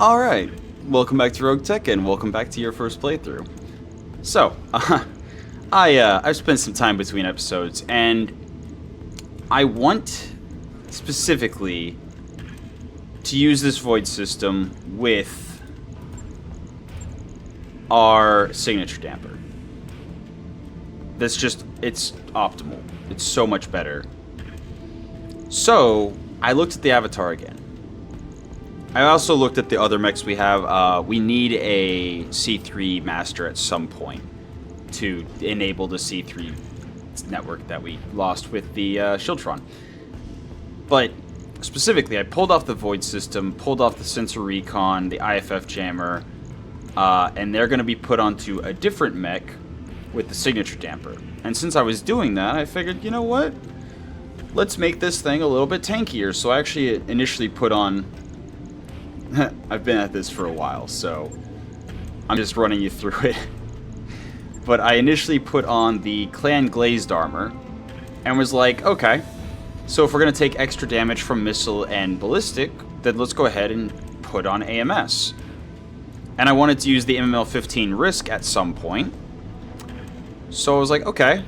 Alright, welcome back to Roguetech and welcome back to your first playthrough. So, I've spent some time between episodes and I want specifically to use this void system with our signature damper. It's optimal. It's so much better. So, I looked at the avatar again. I also looked at the other mechs we have. We need a C3 master at some point to enable the C3 network that we lost with the Shieldtron. But specifically, I pulled off the Void system, pulled off the Sensor Recon, the IFF Jammer, and they're going to be put onto a different mech with the Signature Damper. And since I was doing that, I figured, you know what? Let's make this thing a little bit tankier. So I actually initially put on... I've been at this for a while, so I'm just running you through it. But I initially put on the Clan Glazed Armor and was like, okay, so if we're going to take extra damage from Missile and Ballistic, then let's go ahead and put on AMS. And I wanted to use the MML-15 Risk at some point. So I was like, okay,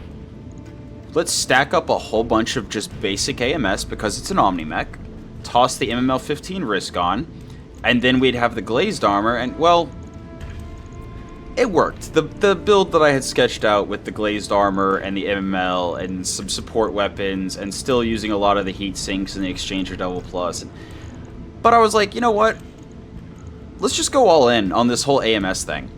let's stack up a whole bunch of just basic AMS because it's an Omni-Mech, toss the MML-15 Risk on, and then we'd have the Glazed Armor, and, well, it worked. The build that I had sketched out with the Glazed Armor and the MML and some support weapons and still using a lot of the heat sinks and the Exchanger Double Plus. But I was like, you know what? Let's just go all in on this whole AMS thing.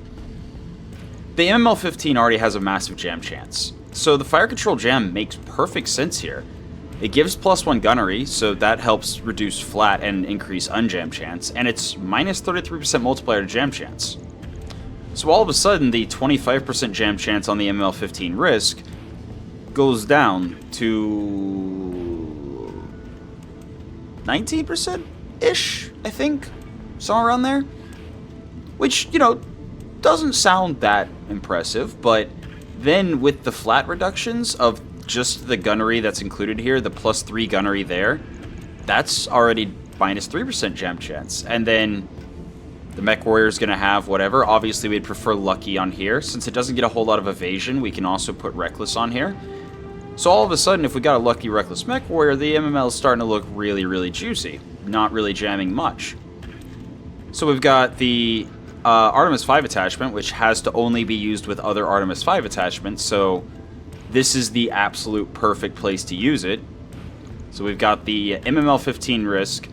The MML-15 already has a massive jam chance, so the Fire Control Jam makes perfect sense here. It gives +1 gunnery, so that helps reduce flat and increase unjam chance, and it's minus 33% multiplier to jam chance. So all of a sudden, the 25% jam chance on the ML-15 Risk goes down to 19%-ish, I think, somewhere around there. Which, you know, doesn't sound that impressive, but then with the flat reductions of just the gunnery that's included here, the +3 gunnery there, that's already minus 3% jam chance. And then the Mechwarrior is going to have whatever. Obviously, we'd prefer Lucky on here. Since it doesn't get a whole lot of evasion, we can also put Reckless on here. So all of a sudden, if we got a Lucky Reckless Mechwarrior, the MML is starting to look really, really juicy. Not really jamming much. So we've got the Artemis 5 attachment, which has to only be used with other Artemis 5 attachments, so this is the absolute perfect place to use it. So we've got the MML-15 Risk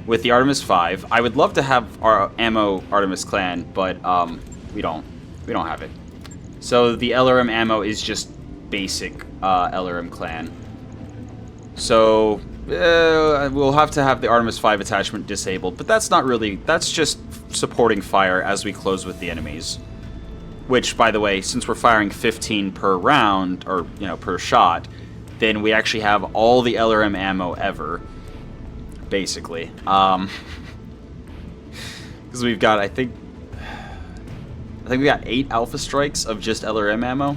with the Artemis 5. I would love to have our ammo Artemis Clan, but we don't have it. So the LRM ammo is just basic LRM Clan. So we'll have to have the Artemis 5 attachment disabled, but that's not really, that's just supporting fire as we close with the enemies. Which, by the way, since we're firing 15 per round, or, you know, per shot, then we actually have all the LRM ammo ever, basically. Because we've got, I think we got 8 Alpha Strikes of just LRM ammo.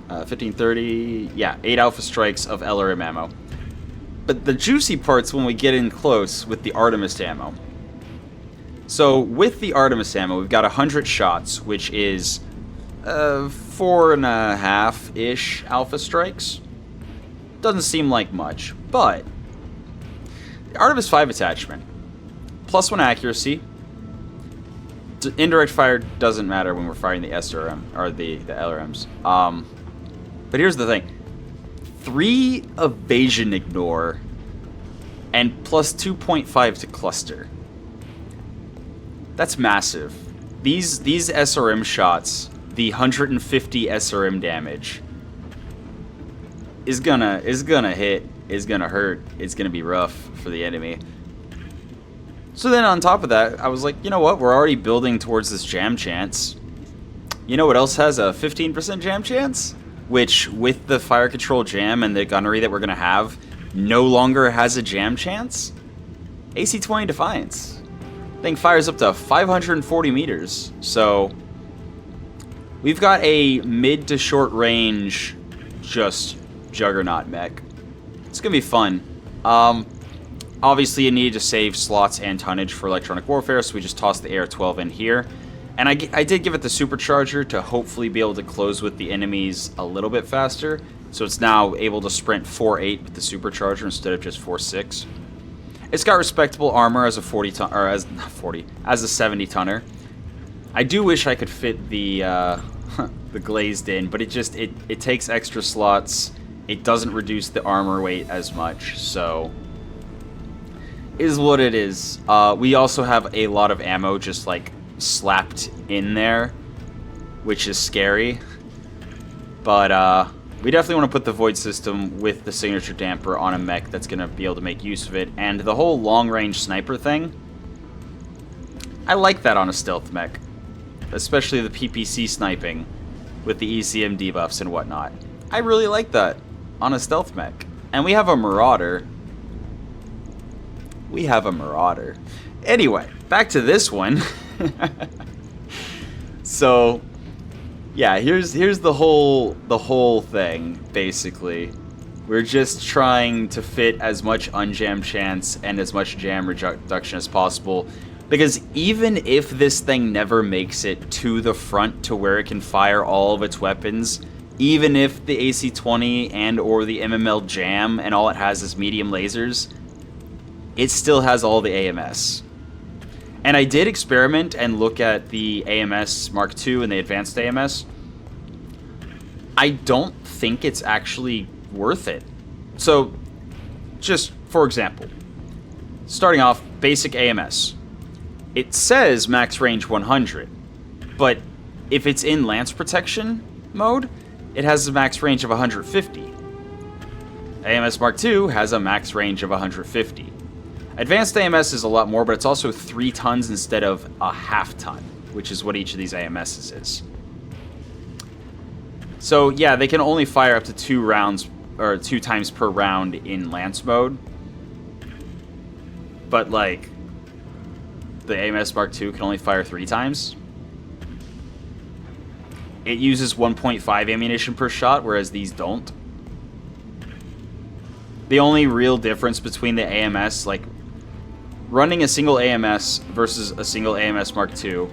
1530, yeah, 8 Alpha Strikes of LRM ammo. But the juicy part's when we get in close with the Artemis ammo. So, with the Artemis ammo, we've got 100 shots, which is 4.5-ish Alpha Strikes. Doesn't seem like much, but the Artemis 5 attachment, +1 accuracy. Indirect fire doesn't matter when we're firing the SRM, or the LRMs. But here's the thing. 3 evasion ignore, and +2.5 to cluster. That's massive. These SRM shots, the 150 SRM damage, is gonna hit, is gonna hurt, it's gonna be rough for the enemy. So then on top of that, I was like, you know what, we're already building towards this jam chance. You know what else has a 15% jam chance? Which, with the fire control jam and the gunnery that we're gonna have, no longer has a jam chance? AC-20 Defiance. Thing fires up to 540 meters, so we've got a mid to short range just juggernaut mech. It's gonna be fun. Obviously, you need to save slots and tonnage for electronic warfare, so we just tossed the AR-12 in here. And I did give it the supercharger to hopefully be able to close with the enemies a little bit faster. So it's now able to sprint 4.8 with the supercharger instead of just 4.6. It's got respectable armor as a 40 ton, or as not 40, as a 70 tonner. I do wish I could fit the the glazed in, but it takes extra slots. It doesn't reduce the armor weight as much, so is what it is. We also have a lot of ammo just like slapped in there, which is scary. But we definitely want to put the void system with the signature damper on a mech that's going to be able to make use of it. And the whole long-range sniper thing, I like that on a stealth mech, especially the PPC sniping with the ECM debuffs and whatnot. I really like that on a stealth mech. And we have a Marauder. Anyway, back to this one. So, yeah, here's the whole thing, basically. We're just trying to fit as much unjam chance and as much jam reduction as possible. Because even if this thing never makes it to the front to where it can fire all of its weapons, even if the AC-20 and or the MML jam and all it has is medium lasers, it still has all the AMS. And I did experiment and look at the AMS Mark II and the advanced AMS. I don't think it's actually worth it. So, just for example, starting off, basic AMS. It says max range 100, but if it's in lance protection mode, it has a max range of 150. AMS Mark II has a max range of 150. Advanced AMS is a lot more, but it's also 3 tons instead of a half ton, which is what each of these AMSs is. So yeah, they can only fire up to 2 rounds, or 2 times per round in lance mode. But like, the AMS Mark II can only fire 3 times. It uses 1.5 ammunition per shot, whereas these don't. The only real difference between the AMS, like, running a single AMS versus a single AMS Mark II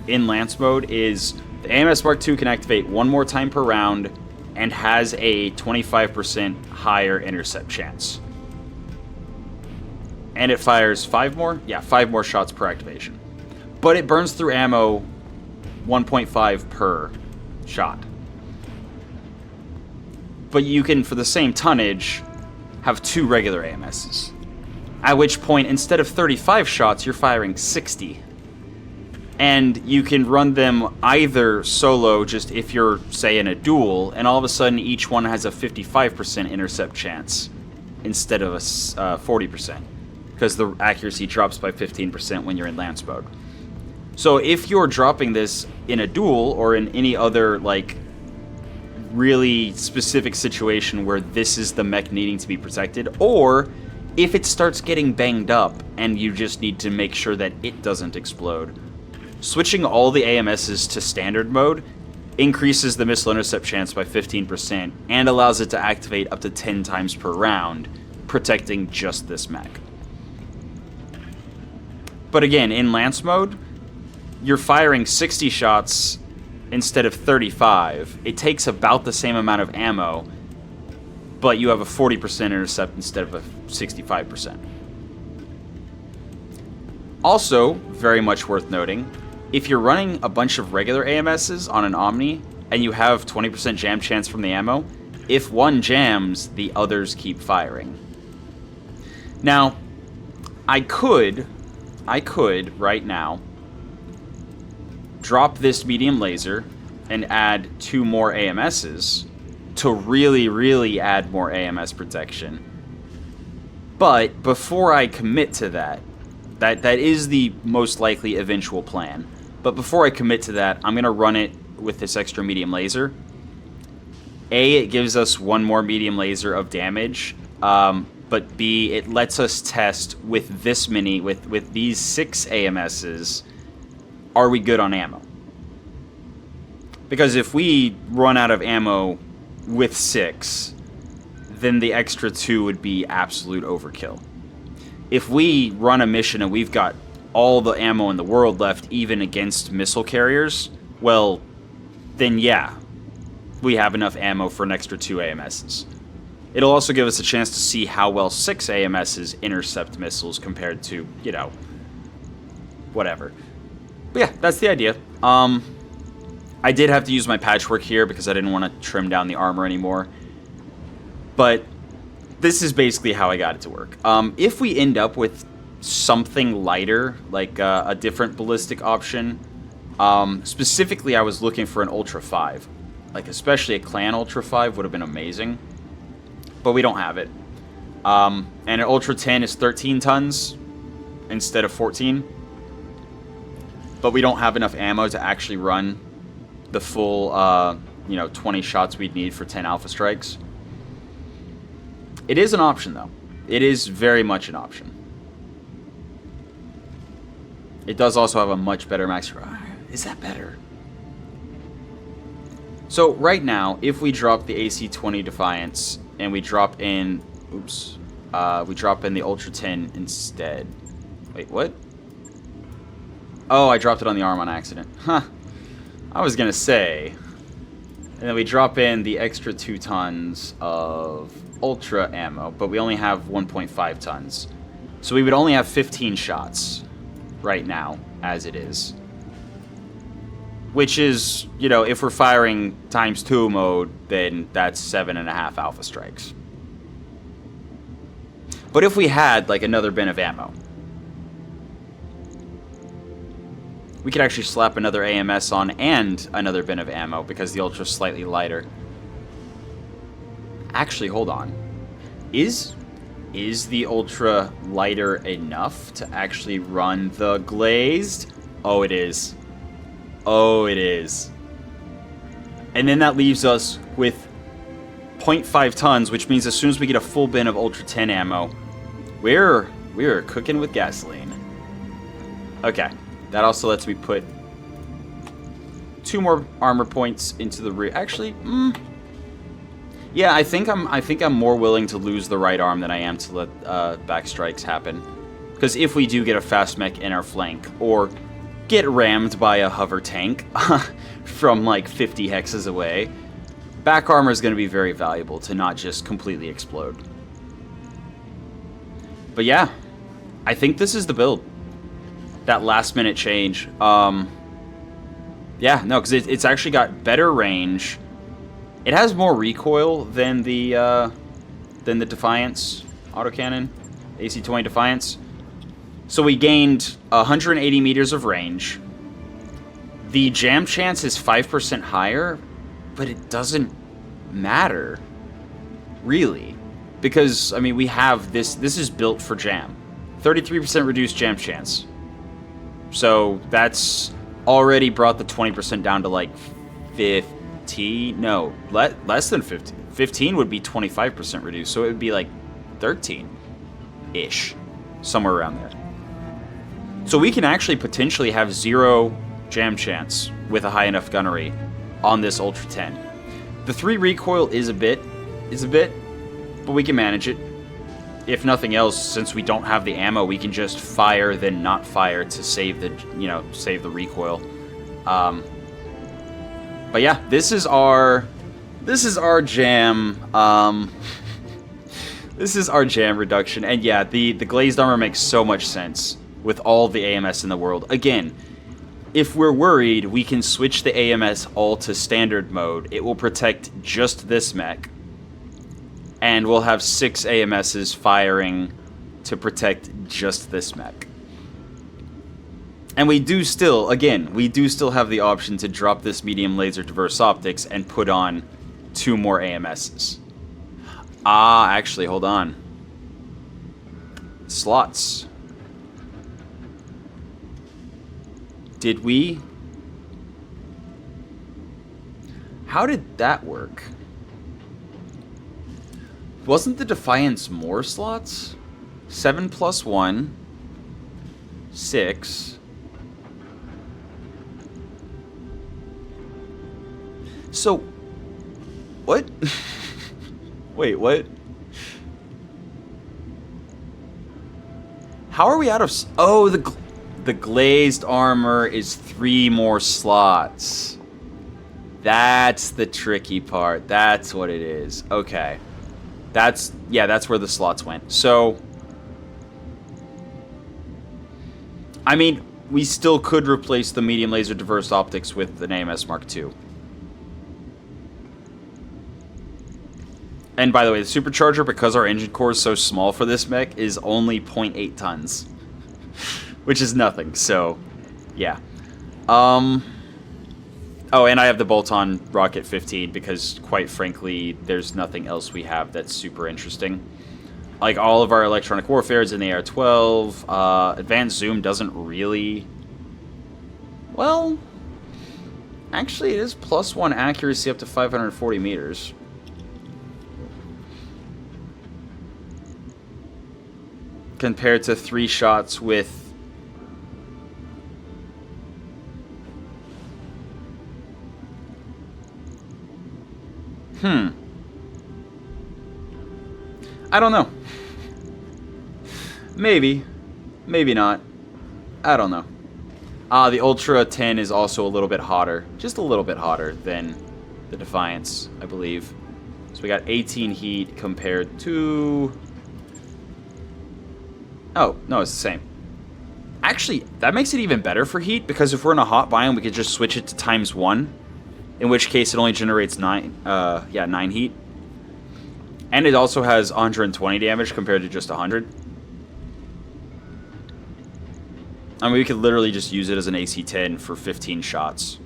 in lance mode is the AMS Mark II can activate 1 more time per round and has a 25% higher intercept chance. And it fires 5 more? Yeah, 5 more shots per activation. But it burns through ammo 1.5 per shot. But you can, for the same tonnage, have 2 regular AMSs. At which point, instead of 35 shots, you're firing 60. And you can run them either solo, just if you're, say, in a duel, and all of a sudden each one has a 55% intercept chance instead of a 40%. Because the accuracy drops by 15% when you're in lance mode. So if you're dropping this in a duel, or in any other, like, really specific situation where this is the mech needing to be protected, or if it starts getting banged up and you just need to make sure that it doesn't explode, switching all the AMSs to standard mode increases the missile intercept chance by 15% and allows it to activate up to 10 times per round, protecting just this mech. But again, in lance mode, you're firing 60 shots instead of 35. It takes about the same amount of ammo, but you have a 40% intercept instead of a 65%. Also, very much worth noting, if you're running a bunch of regular AMSs on an Omni, and you have 20% jam chance from the ammo, if one jams, the others keep firing. Now, I could, right now, drop this medium laser and add 2 more AMSs to really add more AMS protection. But before I commit to that is the most likely eventual plan. But before I commit to that, I'm going to run it with this extra medium laser. A, it gives us 1 more medium laser of damage, but B, it lets us test with this many, with these 6 AMSs, are we good on ammo? Because if we run out of ammo with 6, then the extra 2 would be absolute overkill. if we run a mission and we've got all the ammo in the world left, even against missile carriers, well, then yeah, we have enough ammo for an extra 2 AMSs. It'll also give us a chance to see how well 6 AMSs intercept missiles compared to, you know, whatever. But yeah, that's the idea. I did have to use my patchwork here because I didn't want to trim down the armor anymore. But this is basically how I got it to work. If we end up with something lighter, like a different ballistic option, specifically I was looking for an Ultra 5. Like, especially a Clan Ultra 5 would have been amazing. But we don't have it. And an Ultra 10 is 13 tons instead of 14. But we don't have enough ammo to actually run the full, 20 shots we'd need for 10 Alpha Strikes. It is an option, though. It is very much an option. It does also have a much better max... Is that better? So, right now, if we drop the AC-20 Defiance, and we drop in... we drop in the Ultra 10 instead. Wait, what? Oh, I dropped it on the arm on accident. Huh. I was gonna say... And then we drop in the extra 2 tons of Ultra ammo, but we only have 1.5 tons. So we would only have 15 shots right now, as it is. Which is, you know, if we're firing ×2 mode, then that's 7.5 Alpha Strikes. But if we had, like, another bin of ammo, we could actually slap another AMS on and another bin of ammo because the Ultra's slightly lighter. Actually, hold on. Is the Ultra lighter enough to actually run the glazed? Oh, it is. Oh, it is. And then that leaves us with 0.5 tons, which means as soon as we get a full bin of Ultra 10 ammo, we're cooking with gasoline. Okay. That also lets me put 2 more armor points into the rear. Actually, yeah, I think I'm more willing to lose the right arm than I am to let back strikes happen. Because if we do get a fast mech in our flank, or get rammed by a hover tank from like 50 hexes away, back armor is going to be very valuable to not just completely explode. But yeah, I think this is the build. That last minute change. Yeah, no, because it's actually got better range. It has more recoil than the Defiance autocannon, AC-20 Defiance. So we gained 180 meters of range. The jam chance is 5% higher, but it doesn't matter, really. Because, I mean, we have this is built for jam. 33% reduced jam chance. So that's already brought the 20% down to like 15. No, less than 15. 15 would be 25% reduced, so it would be like 13-ish, somewhere around there. So we can actually potentially have 0 jam chance with a high enough gunnery on this Ultra 10. The 3 recoil is a bit, but we can manage it. If nothing else, since we don't have the ammo, we can just fire, then not fire to save the, save the recoil. But yeah, this is our jam. This is our jam reduction, and yeah, the glazed armor makes so much sense with all the AMS in the world. Again, if we're worried, we can switch the AMS all to standard mode. It will protect just this mech. And we'll have 6 AMSs firing to protect just this mech. And we do still have the option to drop this medium laser diverse optics and put on 2 more AMSs. Actually, hold on. Slots. Did we? How did that work? Wasn't the Defiance more slots? 7 + 1. 6. So, what? Wait, what? How are we out of... Oh, the glazed armor is 3 more slots. That's the tricky part. That's what it is. Okay. That's where the slots went. So, I mean, we still could replace the medium laser diverse optics with an AMS Mark II. And by the way, the supercharger, because our engine core is so small for this mech, is only 0.8 tons. Which is nothing, so, yeah. Oh, and I have the bolt-on Rocket 15, because, quite frankly, there's nothing else we have that's super interesting. Like, all of our electronic warfare is in the AR-12. Advanced Zoom doesn't really... Well... Actually, it is +1 accuracy up to 540 meters. Compared to 3 shots with... I don't know. Maybe. Maybe not. I don't know. The Ultra 10 is also a little bit hotter. Just a little bit hotter than the Defiance, I believe. So we got 18 heat compared to... Oh, no, it's the same. Actually, that makes it even better for heat, because if we're in a hot biome, we could just switch it to ×1. In which case, it only generates 9 heat. And it also has 120 damage compared to just 100. I mean, we could literally just use it as an AC-10 for 15 shots.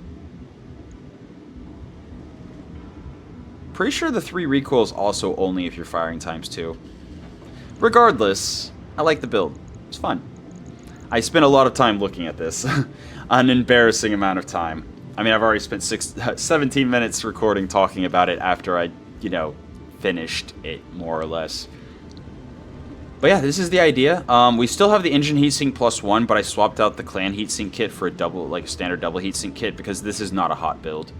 Pretty sure the 3 recoil is also only if you're firing ×2. Regardless, I like the build. It's fun. I spent a lot of time looking at this. An embarrassing amount of time. I mean, I've already spent 17 minutes recording talking about it after I, finished it, more or less. But yeah, this is the idea. We still have the engine heatsink +1, but I swapped out the clan heatsink kit for a standard double heatsink kit, because this is not a hot build.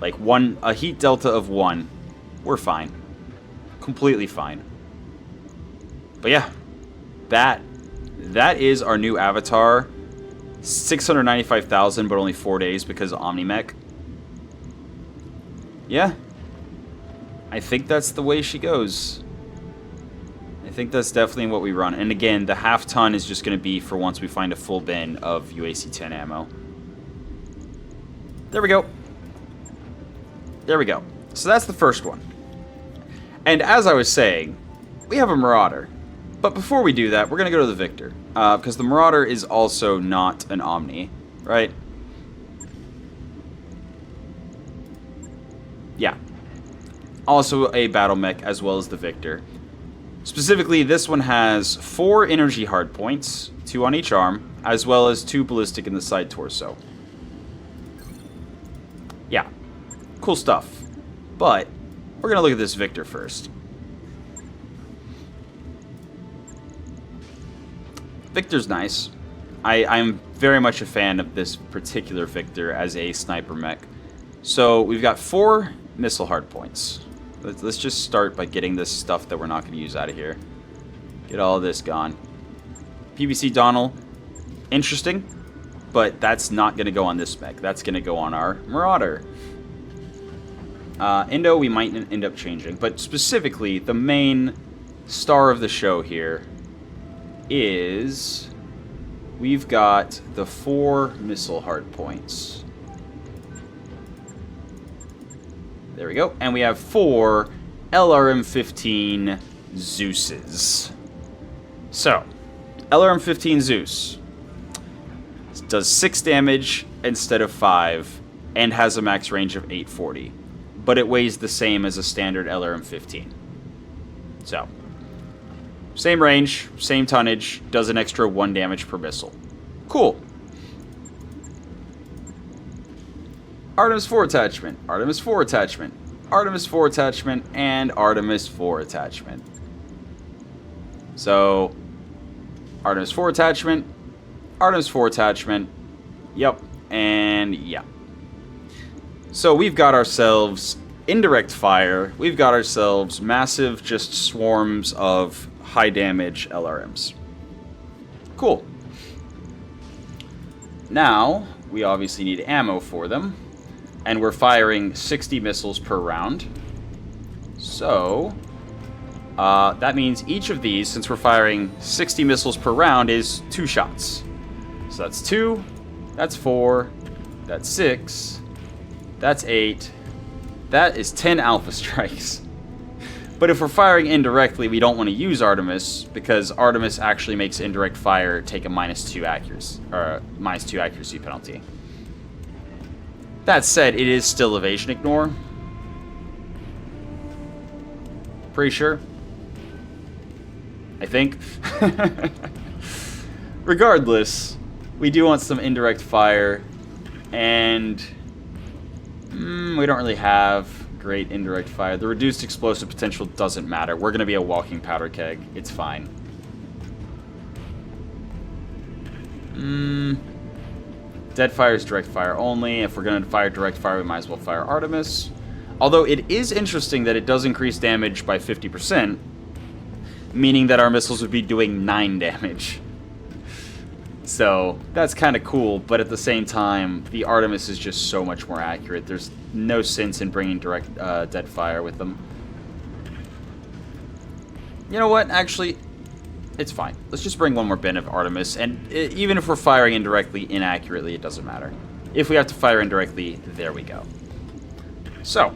Like, a heat delta of 1, we're fine. Completely fine. But yeah, that is our new avatar. 695,000, but only 4 days because of Omnimech. Yeah. I think that's the way she goes. I think that's definitely what we run. And again, the half ton is just going to be for once we find a full bin of UAC-10 ammo. There we go. There we go. So that's the first one. And as I was saying, we have a Marauder. But before we do that, we're going to go to the Victor. Because the Marauder is also not an Omni, right? Yeah. Also a Battlemech as well as the Victor. Specifically, this one has 4 energy hardpoints, 2 on each arm, as well as 2 ballistic in the side torso. Yeah. Cool stuff. But we're going to look at this Victor first. Victor's nice. I'm very much a fan of this particular Victor as a sniper mech. So we've got 4 missile hardpoints. Let's just start by getting this stuff that we're not going to use out of here. Get all of this gone. PVC Donnel, interesting, but that's not going to go on this mech. That's going to go on our Marauder. Indo we might end up changing, but specifically the main star of the show here is we've got the 4 missile hardpoints. There we go. And we have 4 LRM-15 Zeuses. So, LRM-15 Zeus does 6 damage instead of 5 and has a max range of 840. But it weighs the same as a standard LRM-15. So, same range, same tonnage, does an extra 1 damage per missile. Cool. Artemis 4 attachment, Artemis 4 attachment, Artemis 4 attachment, and Artemis 4 attachment. So, Artemis 4 attachment, Artemis 4 attachment, yep, and yeah. So we've got ourselves indirect fire, we've got ourselves massive just swarms of high damage LRMs. Cool. Now, we obviously need ammo for them. And we're firing 60 missiles per round. So, that means each of these, since we're firing 60 missiles per round, is 2 shots. So that's 2, that's 4, that's 6, that's 8, that is 10 alpha strikes. But if we're firing indirectly, we don't want to use Artemis, because Artemis actually makes indirect fire take a -2 accuracy, or -2 accuracy penalty. That said, it is still evasion ignore. Pretty sure. I think. Regardless, we do want some indirect fire, and we don't really have great indirect fire. The reduced explosive potential doesn't matter. We're going to be a walking powder keg. It's fine. Dead fire is direct fire only. If we're going to fire direct fire, we might as well fire Artemis. Although it is interesting that it does increase damage by 50%, meaning that our missiles would be doing 9 damage. So that's kind of cool, but at the same time, the Artemis is just so much more accurate. There's no sense in bringing direct dead fire with them. You know what? Actually, it's fine. Let's just bring one more bin of Artemis, and even if we're firing indirectly, inaccurately, it doesn't matter. If we have to fire indirectly, there we go. So,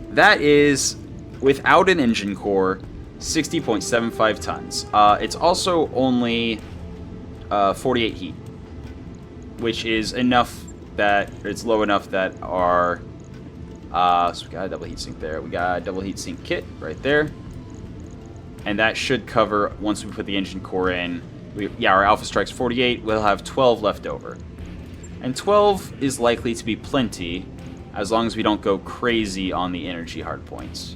that is, without an engine core, 60.75 tons. It's also only 48 heat, which is enough that it's low enough that our so we got a double heatsink there. We got a double heatsink kit right there, and that should cover once we put the engine core in. Our alpha strike's 48. We'll have 12 left over, and 12 is likely to be plenty as long as we don't go crazy on the energy hardpoints.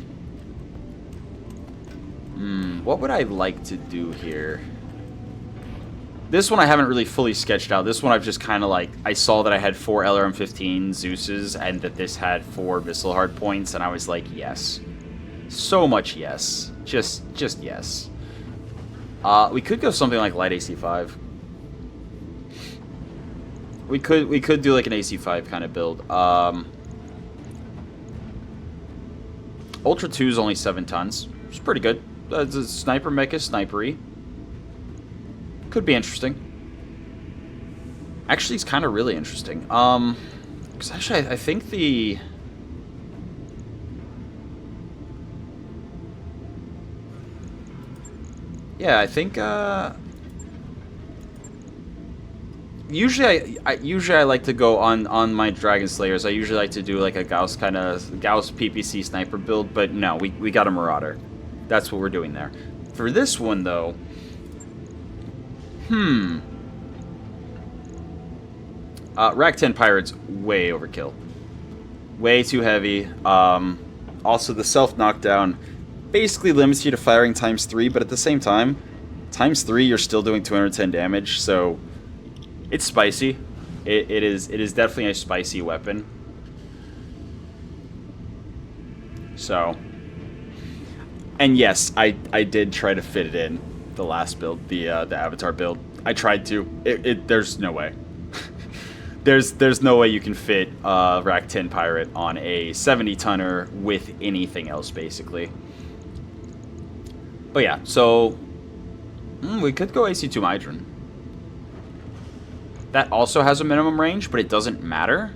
What would I like to do here? This one I haven't really fully sketched out. This one I've just kind of like, I saw that I had 4 LRM-15 Zeus's and that this had 4 missile hardpoints, and I was like, yes. So much yes. Just yes. We could go something like light AC5. We could do like an AC5 kind of build. Ultra 2 is only 7 tons. It's pretty good. It's a sniper mech is snipery. Could be interesting. Actually, it's kind of really interesting. Because actually, I think the... Yeah, I think, usually I like to go on my Dragon Slayers. I usually like to do like a Gauss PPC sniper build, but no, we got a Marauder. That's what we're doing there. For this one, though... Rack 10 Pirate's way overkill. Way too heavy. Also, the self-knockdown basically limits you to firing ×3, but at the same time, ×3 you're still doing 210 damage, so it's spicy. It is definitely a spicy weapon. So, and yes, I did try to fit it in the last build, the Avatar build. I tried to. There's no way. There's no way you can fit Rack 10 Pirate on a 70-tonner with anything else, basically. But yeah, so we could go AC2 Mydron. That also has a minimum range, but it doesn't matter.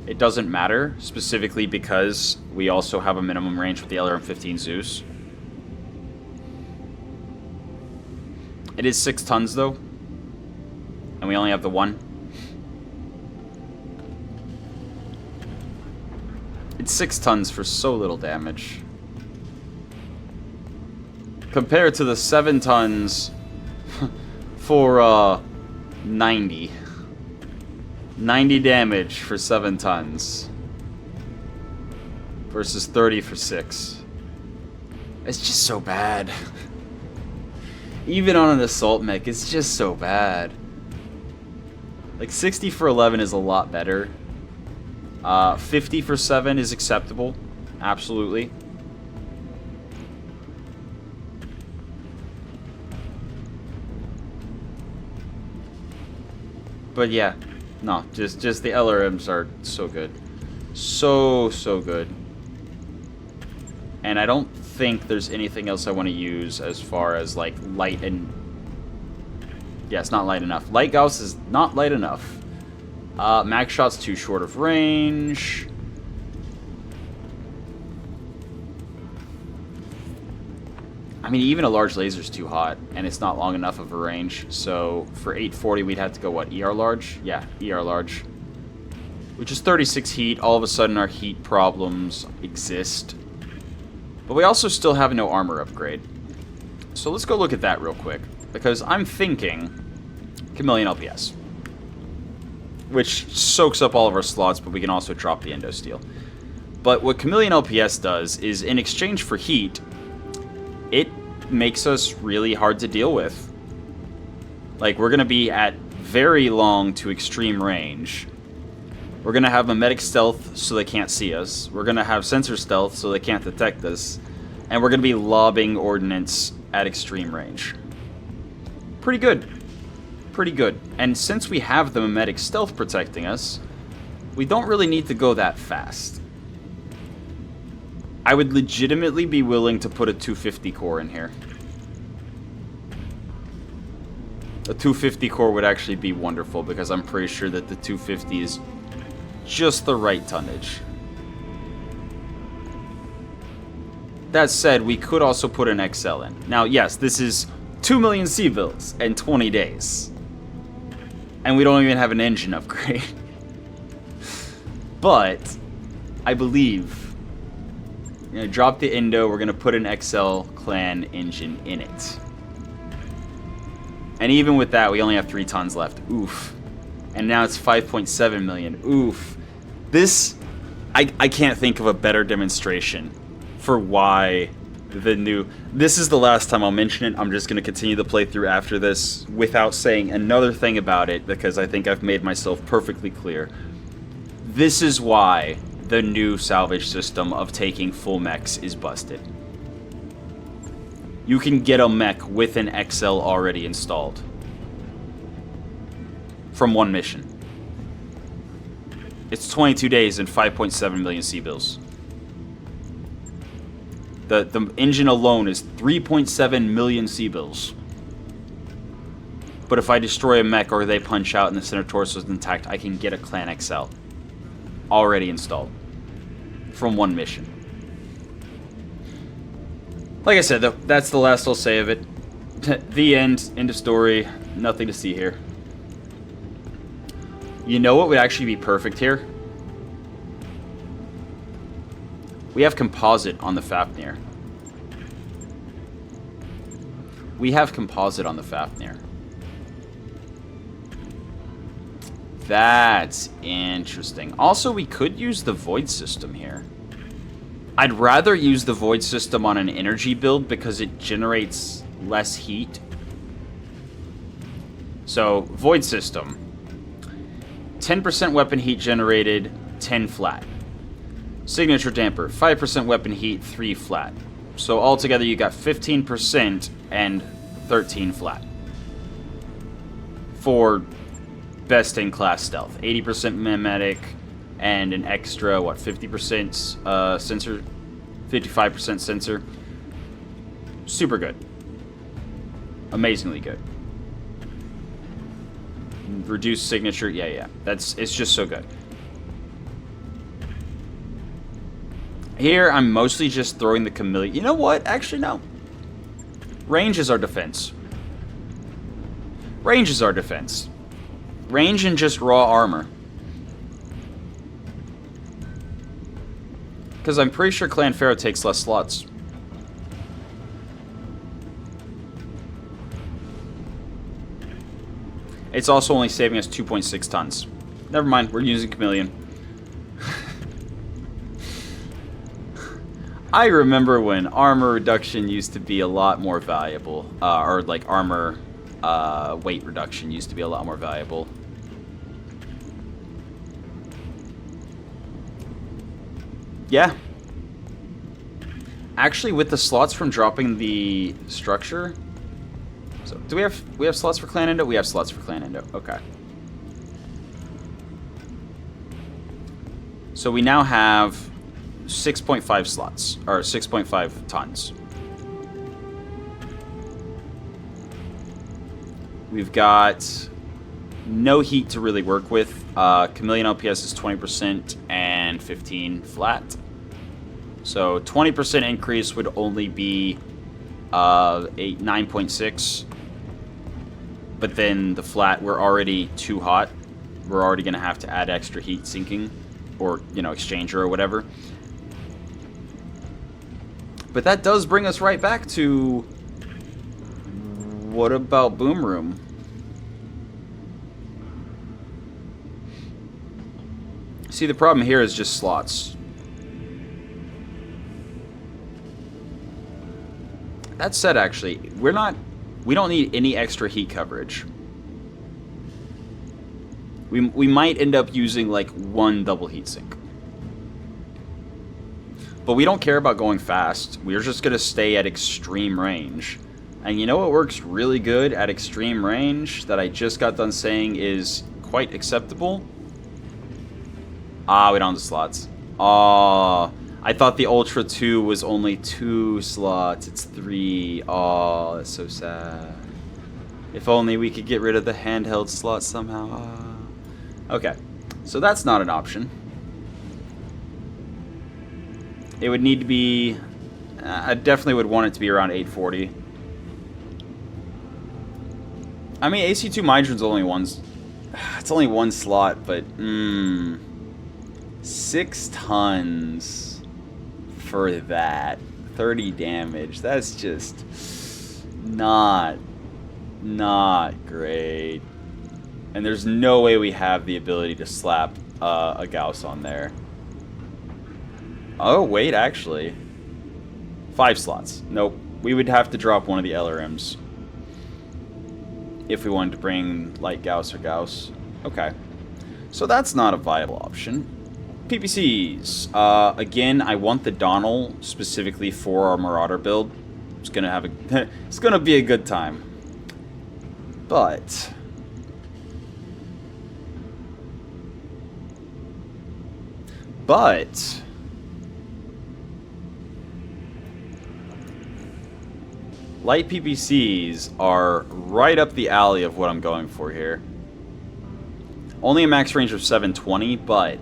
It doesn't matter, specifically because we also have a minimum range with the LRM-15 Zeus. It is 6 tons, though. And we only have the one. It's 6 tons for so little damage. Compared to the 7 tons for 90. 90 damage for 7 tons. Versus 30 for 6. It's just so bad. Even on an assault mech, it's just so bad. Like, 60 for 11 is a lot better. 50 for 7 is acceptable. Absolutely. But yeah, no, just the LRMs are so good. So good. And I don't think there's anything else I want to use as far as, like, light and... Yeah, it's not light enough. Light Gauss is not light enough. Max Shot's too short of range. I mean, even a large laser's too hot, and it's not long enough of a range. So for 840, we'd have to go, what, ER large? Yeah, ER large. Which is 36 heat. All of a sudden, our heat problems exist. But we also still have no armor upgrade. So let's go look at that real quick. Because I'm thinking Chameleon LPS. Which soaks up all of our slots, but we can also drop the Endo Steel. But what Chameleon LPS does is, in exchange for heat, it makes us really hard to deal with. Like, we're going to be at very long to extreme range. We're going to have mimetic stealth so they can't see us. We're going to have sensor stealth so they can't detect us. And we're going to be lobbing ordnance at extreme range. Pretty good. Pretty good. And since we have the mimetic stealth protecting us, we don't really need to go that fast. I would legitimately be willing to put a 250 core in here. A 250 core would actually be wonderful because I'm pretty sure that the 250 is just the right tonnage. That said, we could also put an XL in. Now, yes, this is 2 million C-bills in 20 days. And we don't even have an engine upgrade. But I believe we're going to drop the Indo, we're going to put an XL clan engine in it. And even with that, we only have 3 tons left. Oof. And now it's 5.7 million. Oof. This, I can't think of a better demonstration for why the new... This is the last time I'll mention it. I'm just going to continue the playthrough after this without saying another thing about it because I think I've made myself perfectly clear. This is why the new salvage system of taking full mechs is busted. You can get a mech with an XL already installed. From one mission. It's 22 days and 5.7 million C-bills. The engine alone is 3.7 million C-bills. But if I destroy a mech or they punch out and the center torso is intact, I can get a Clan XL. Already installed. From one mission. Like I said, though, that's the last I'll say of it. The end. End of story. Nothing to see here. You know what would actually be perfect here? We have composite on the Fafnir. We have composite on the Fafnir. That's interesting. Also, we could use the Void system here. I'd rather use the Void system on an energy build because it generates less heat. So, Void system. 10% weapon heat generated, 10 flat. Signature damper, 5% weapon heat, 3 flat. So altogether you got 15% and 13 flat. For best in class stealth. 80% mimetic and an extra, what, 50% sensor? 55% sensor. Super good. Amazingly good. Reduced signature, yeah. It's just so good. Here, I'm mostly just throwing the Chameleon. You know what? Actually, no. Range is our defense. Range is our defense. Range and just raw armor. Because I'm pretty sure Clan Pharaoh takes less slots. It's also only saving us 2.6 tons. Never mind, we're using Chameleon. I remember when armor reduction used to be a lot more valuable. Or like armor weight reduction used to be a lot more valuable. Yeah. Actually, with the slots from dropping the structure... So, do we have slots for Clan Endo? We have slots for Clan Endo. Okay. So we now have 6.5 slots, or 6.5 tons. We've got no heat to really work with. Chameleon LPS is 20% and 15 flat. So 20% increase would only be 9.6. But then the flat, we're already too hot. We're already going to have to add extra heat sinking or, you know, exchanger or whatever. But that does bring us right back to, what about Boom Room? See, the problem here is just slots. That said, actually, we don't need any extra heat coverage. We might end up using like one double heatsink. But we don't care about going fast. We're just going to stay at extreme range. And you know what works really good at extreme range that I just got done saying is quite acceptable? Ah, we don't have the slots. Ah, I thought the Ultra 2 was only 2 slots. It's 3. Oh, that's so sad. If only we could get rid of the handheld slot somehow. Ah. Okay, so that's not an option. It would need to be... I definitely would want it to be around 840. I mean, AC2 Mydron's only one... It's only one slot, but... 6 tons for that. 30 damage. That's just... Not great. And there's no way we have the ability to slap a Gauss on there. Oh, wait, actually. 5 slots. Nope. We would have to drop one of the LRMs if we wanted to bring light Gauss or Gauss. Okay. So that's not a viable option. PPCs. Again, I want the Donnel specifically for our Marauder build. It's gonna have a it's gonna be a good time. But light PPCs are right up the alley of what I'm going for here. Only a max range of 720, but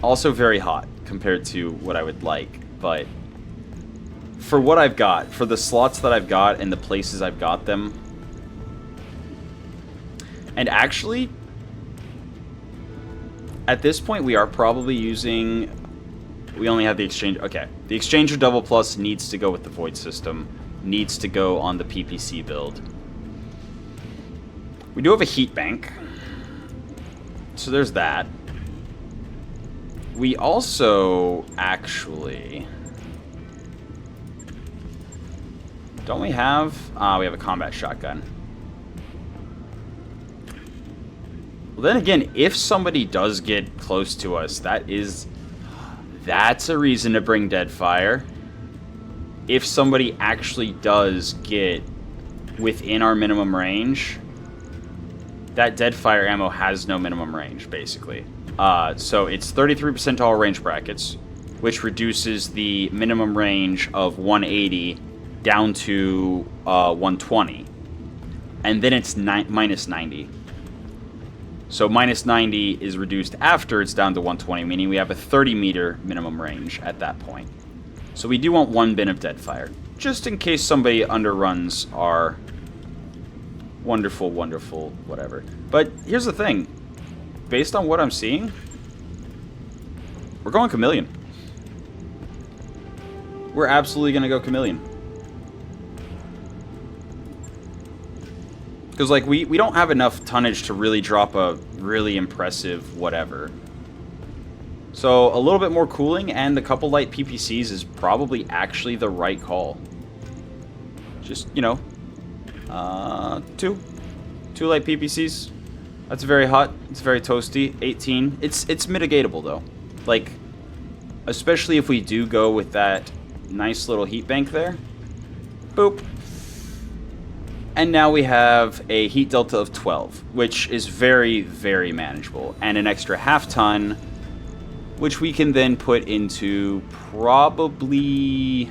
also very hot compared to what I would like. But for what I've got, for the slots that I've got and the places I've got them, and actually, at this point, we are probably using... We only have the exchange... Okay. The Exchanger Double Plus needs to go with the Void system. Needs to go on the PPC build. We do have a heat bank. So there's that. We also actually... Don't we have... we have a combat shotgun. Well, then again, if somebody does get close to us, that's a reason to bring Deadfire. If somebody actually does get within our minimum range, that Deadfire ammo has no minimum range, basically. So it's 33% to all range brackets, which reduces the minimum range of 180 down to 120. And then it's minus 90. So minus 90 is reduced after it's down to 120, meaning we have a 30-meter minimum range at that point. So we do want 1 bin of Deadfire, just in case somebody underruns our wonderful, wonderful whatever. But here's the thing. Based on what I'm seeing, we're going Chameleon. We're absolutely going to go Chameleon. Because, like, we don't have enough tonnage to really drop a really impressive whatever. So, a little bit more cooling and a couple light PPCs is probably actually the right call. Just, you know, two light PPCs. That's very hot. It's very toasty. 18. It's mitigatable, though. Like, especially if we do go with that nice little heat bank there. Boop. And now we have a heat delta of 12, which is very, very manageable. And an extra half ton, which we can then put into probably...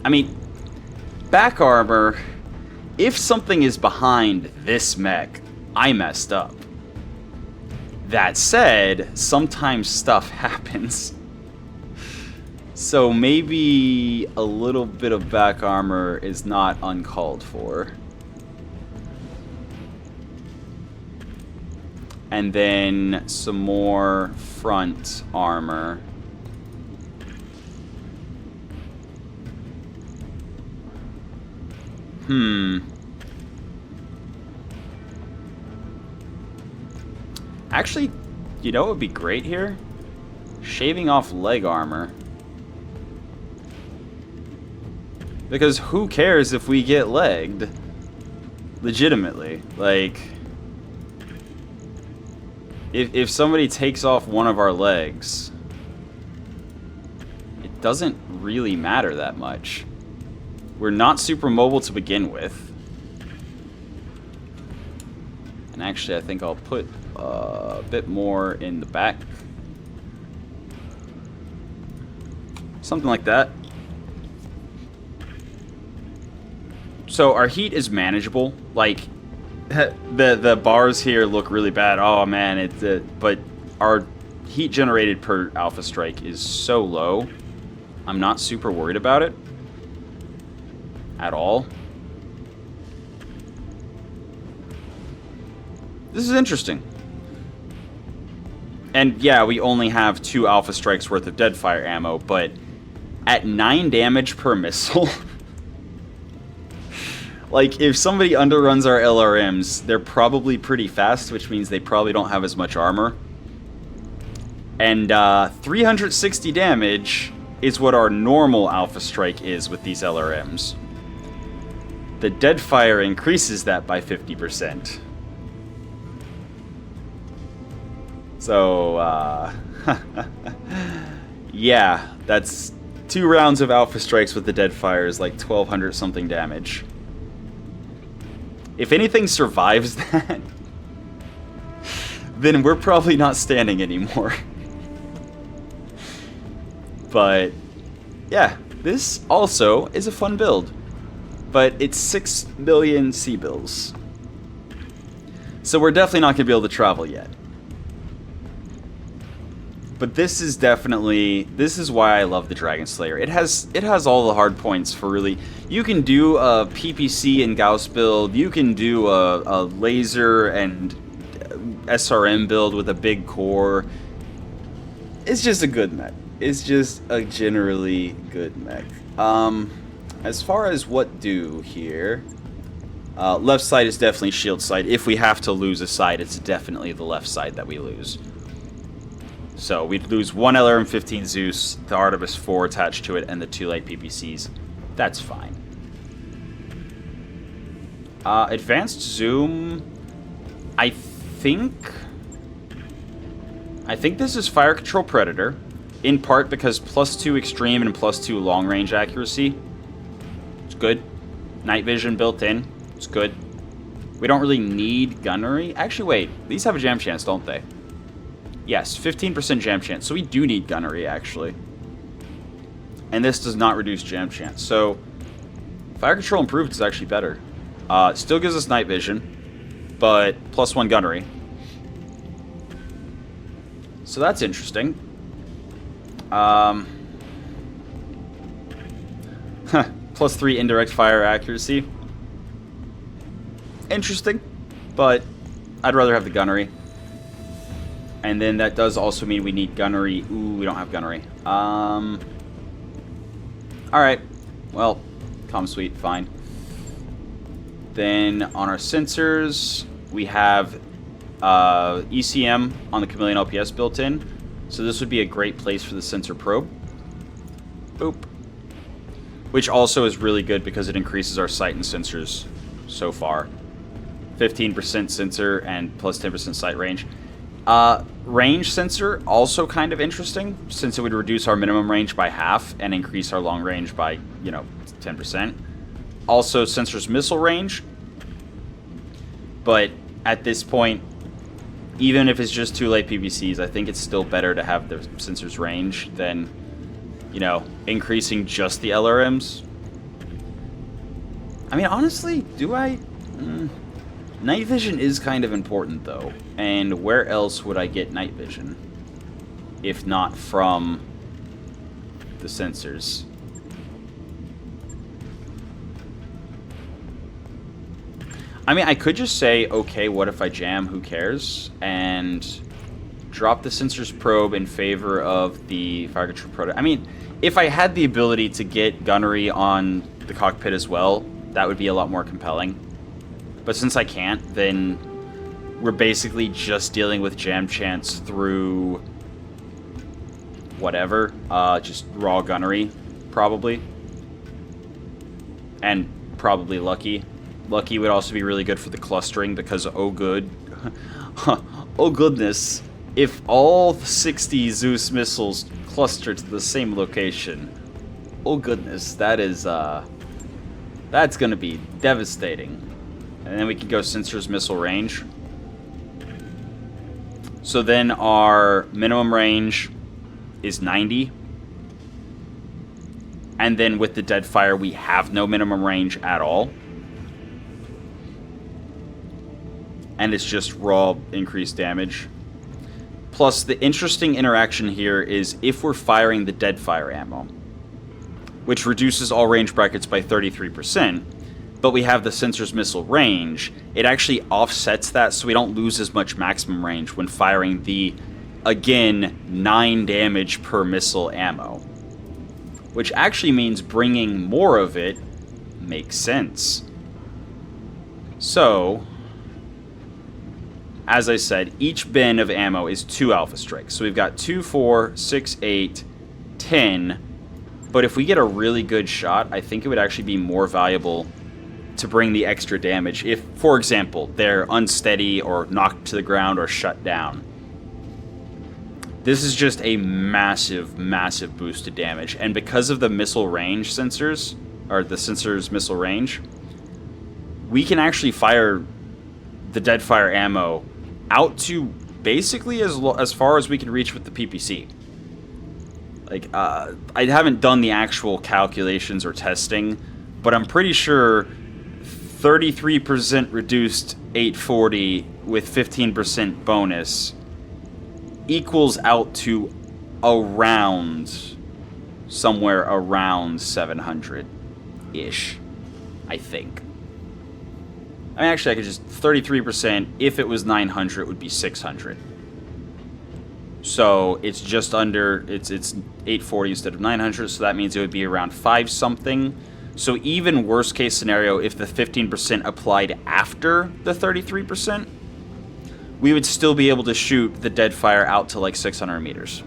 I mean, back armor, if something is behind this mech, I messed up. That said, sometimes stuff happens. So maybe a little bit of back armor is not uncalled for. And then some more front armor. Actually, you know what would be great here? Shaving off leg armor. Because who cares if we get legged? Legitimately. Like, if somebody takes off one of our legs, it doesn't really matter that much. We're not super mobile to begin with. And actually, I think I'll put a bit more in the back. Something like that. So our heat is manageable. Like, the bars here look really bad. Oh man, but our heat generated per alpha strike is so low. I'm not super worried about it at all. This is interesting. And yeah, we only have 2 alpha strikes worth of deadfire ammo, but at 9 damage per missile. Like, if somebody underruns our LRMs, they're probably pretty fast, which means they probably don't have as much armor. And 360 damage is what our normal alpha strike is with these LRMs. The deadfire increases that by 50%. So, yeah, that's 2 rounds of alpha strikes with the deadfire is like 1200 something damage. If anything survives that, then we're probably not standing anymore. But, yeah, this also is a fun build. But it's 6 million C-bills. So we're definitely not going to be able to travel yet. But this is definitely, this is why I love the Dragon Slayer. It has all the hard points for really, you can do a PPC and Gauss build, you can do a laser and SRM build with a big core. It's just a good mech. It's just a generally good mech. As far as what do here, left side is definitely shield side. If we have to lose a side, it's definitely the left side that we lose. So we'd lose 1 LRM-15 Zeus, the Artemis 4 attached to it, and the 2 light PPCs. That's fine. Advanced zoom, I think this is Fire Control Predator, in part because +2 extreme and +2 long range accuracy. It's good. Night vision built in. It's good. We don't really need gunnery. Actually, wait. These have a jam chance, don't they? Yes, 15% jam chance. So we do need gunnery, actually. And this does not reduce jam chance. So, Fire Control Improved is actually better. It still gives us night vision, but +1 gunnery. So that's interesting. +3 indirect fire accuracy. Interesting, but I'd rather have the gunnery. And then that does also mean we need gunnery. Ooh, we don't have gunnery. Alright. Well, comm suite, fine. Then on our sensors, we have ECM on the Chameleon LPS built in. So this would be a great place for the sensor probe. Boop. Which also is really good because it increases our sight and sensors so far. 15% sensor and +10% sight range. Range sensor, also kind of interesting, since it would reduce our minimum range by half and increase our long range by, 10%. Also, sensors missile range. But at this point, even if it's just 2 light PVCs, I think it's still better to have the sensors range than, you know, increasing just the LRMs. I mean, honestly, do I? Night vision is kind of important, though. And where else would I get night vision? If not from the sensors. I mean, I could just say, okay, what if I jam? Who cares? And drop the sensors probe in favor of the fire control probe. I mean, if I had the ability to get gunnery on the cockpit as well, that would be a lot more compelling. But since I can't, then we're basically just dealing with jam chance through whatever, just raw gunnery, probably. And probably lucky. Lucky would also be really good for the clustering because, oh good, oh goodness, if all 60 Zeus missiles cluster to the same location, oh goodness, that is, that's gonna be devastating. And then we can go sensors missile range. So then our minimum range is 90. And then with the Deadfire, we have no minimum range at all. And it's just raw increased damage. Plus, the interesting interaction here is if we're firing the Deadfire ammo, which reduces all range brackets by 33%, but we have the sensor's missile range, it actually offsets that so we don't lose as much maximum range when firing the, again, 9 damage per missile ammo. Which actually means bringing more of it makes sense. So, as I said, each bin of ammo is 2 Alpha Strikes. So we've got 2, 4, 6, 8, 10. But if we get a really good shot, I think it would actually be more valuable to bring the extra damage. If, for example, they're unsteady or knocked to the ground or shut down. This is just a massive, massive boost to damage. And because of the missile range sensors, or the sensor's missile range, we can actually fire the Deadfire ammo out to basically as far as we can reach with the PPC. Like, I haven't done the actual calculations or testing, but I'm pretty sure 33% reduced 840 with 15% bonus equals out to around, somewhere around 700-ish, I think. I mean, actually, I could just 33%. If it was 900, it would be 600. So it's just under. It's 840 instead of 900. So that means it would be around 5 something. So even worst case scenario, if the 15% applied after the 33%, we would still be able to shoot the Deadfire out to like 600 meters.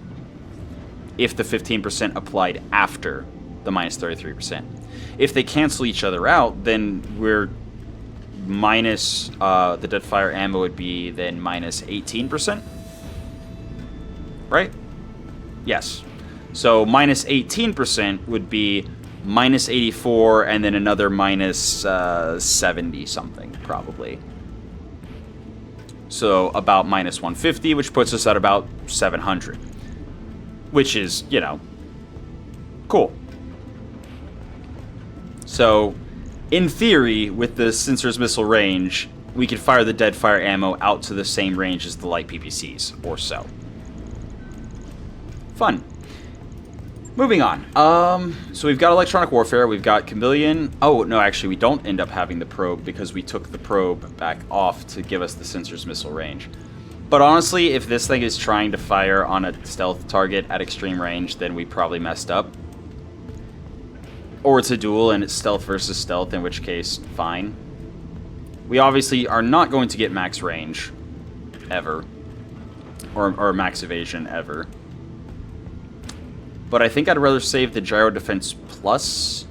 If the 15% applied after the minus 33%. If they cancel each other out, then we're minus the Deadfire ammo would be then minus 18%. Right? Yes. So minus 18% would be minus 84 and then another minus 70 something, probably. So about minus 150, which puts us at about 700. Which is, you know, cool. So, in theory, with the sensor's missile range, we could fire the Deadfire ammo out to the same range as the light PPCs, or so. Fun. Moving on. So we've got Electronic Warfare, we've got Chameleon. Oh, no, actually, we don't end up having the probe because we took the probe back off to give us the sensor's missile range. But honestly, if this thing is trying to fire on a stealth target at extreme range, then we probably messed up. Or it's a duel and it's stealth versus stealth, in which case, fine. We obviously are not going to get max range, ever. Or max evasion, ever. But I think I'd rather save the Gyro Defense Plus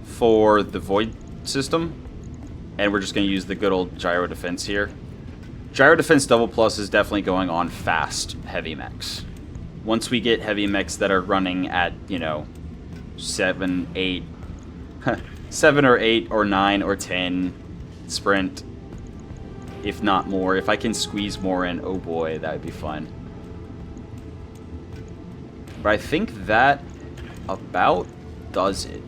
for the Void system. And we're just going to use the good old Gyro Defense here. Gyro Defense Double Plus is definitely going on fast heavy mechs. Once we get heavy mechs that are running at, you know, 7, 8, 7 or 8 or 9 or 10 sprint, if not more. If I can squeeze more in, oh boy, that would be fun. But I think that about does it.